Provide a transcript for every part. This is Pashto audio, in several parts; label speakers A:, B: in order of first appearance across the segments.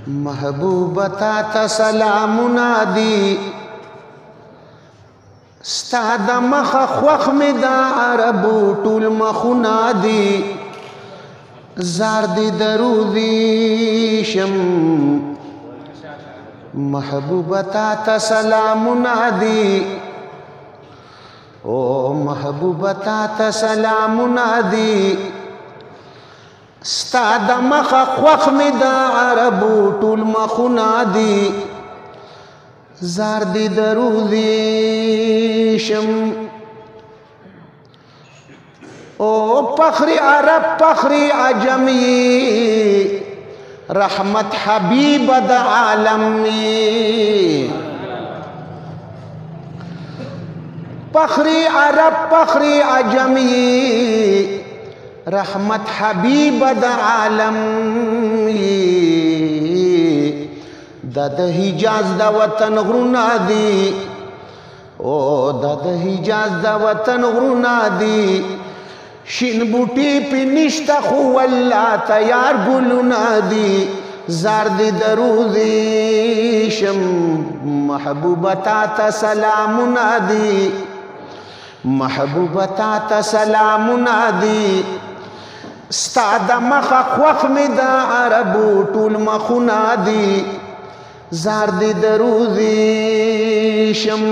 A: محبوبه تا ته سلامونه دي ستا د مخه خوښ مې د عربو ټول مخونه دي زار دې درودي شم محبوبه تا ته سلامونه دي او محبوبه تا ته سلامونه دي ستا د مخه خوښ مې د عربو ټول مخونه دي زار دې درودي شم او فخری عرب فخری عجمی رحمت حبیب د عالمی فخری عرب فخری عجمی رحمت حبیب د عالمی د حجاز د وطن غرونه دي او د حجاز د وطن غرونه دي شین بوټي په نشته خو والله تیار ګلونه دي زار دې درودي شم محبوبه تا ته سلامونه دي محبوبه تا ته سلامونه دي ستا د مخه خوښ مې د عربو ټول مخونه دي زار دې درودي شم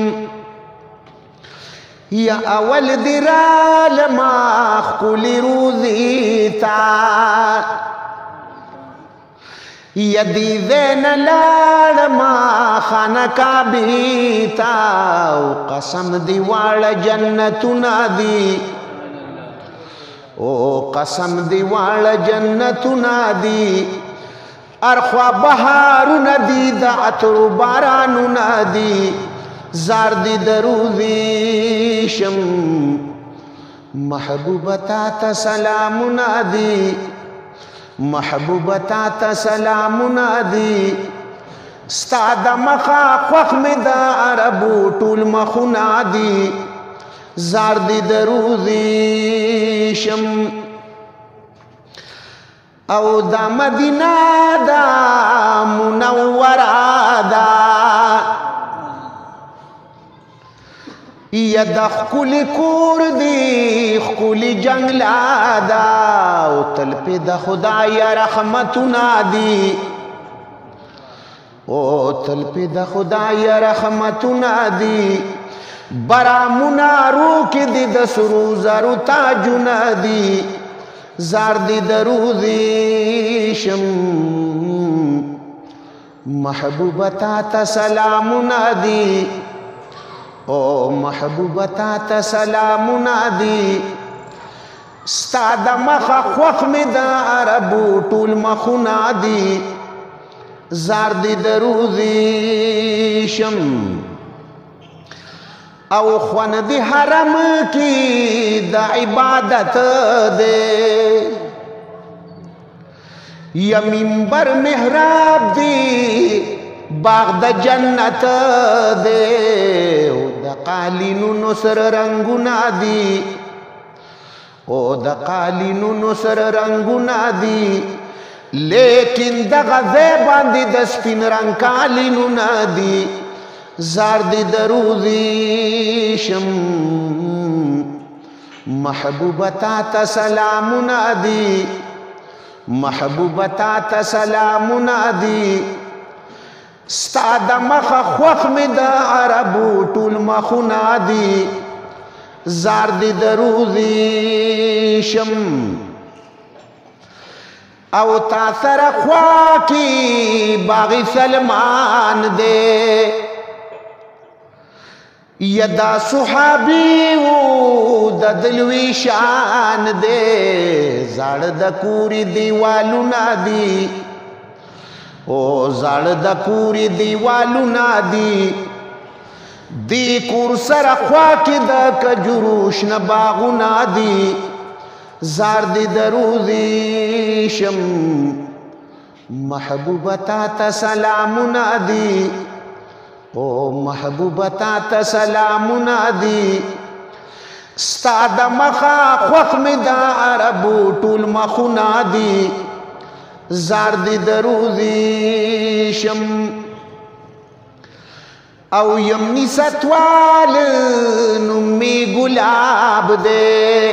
A: یا اول دی رالما خکولی روزی تا یا دیدین لارما خانکابی تا قسم دی وال جنتنا دی او قسم دی وال جنتنا دی ارخوا بهارو ندی د عطر بارانو ندی زار دی درودی شم محبوبه تا ته سلامونه دي محبوبه تا ته سلامونه دي ستا د مخه خوښ مې د عربو ټول مخونه دي زار دی درودی شم او دا مدینه دا منوره دا یا د ښکلي کور دی ښکلي جنګله ده او تل پې د خدای رحمتونه دي او تل پې د خدای رحمتونه دي برا منارو کې دي د سرو زرو تاجونه دي زار دې درودي شم محبوبه تا ته سلامونه دي او محبوبه تا ته سلامونه دي ستا د مخه خوښ مې د عربو ټول مخونه دي زار دې درودي شم او خوان دې حرم کې د عبادت دی یا منبر محراب دی باغ د جنت دی او د قالینونو سره رنګونه دي او د قالینونو سره رنګونه دي لیکن دغه ځای باندې د سپین رنګ قالینونه دي زار دې درودي شم محبوبه تا ته سلامونه دي محبوبه تا ته سلامونه دي ستا د مخه خوښ مې د عربو ټول مخونه دي زار دې درودي شم او تا سره خوا کې باغ سلمان دی یا دا صحابي و د دلوي شان دی زاړه د کوري دیوالونه دي او زاړه د کوري دیوالونه دي دی کور سره خوا کې د کجورو شنه باغونه دي زار دې درودي شم محبوبه تا ته سلامونه دي او محبوبه تا ته سلامونه دي ستا د مخه خوښ مې د عربو ټول مخونه دي زار دی دروزی شم او یمنی ستوال نمی گلاب دے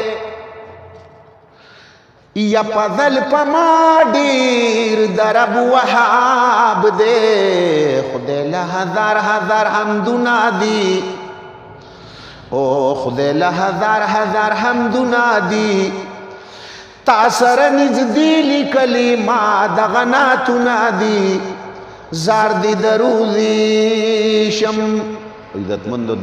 A: یا پذل پما دیر درب وحاب دے خدای لہزار ہزار حمدنا دی او خدای لہزار ہزار حمدنا دی تاثر نزدی لکلی ما دغناتنا دی زار دی دروزی شم عزت مندو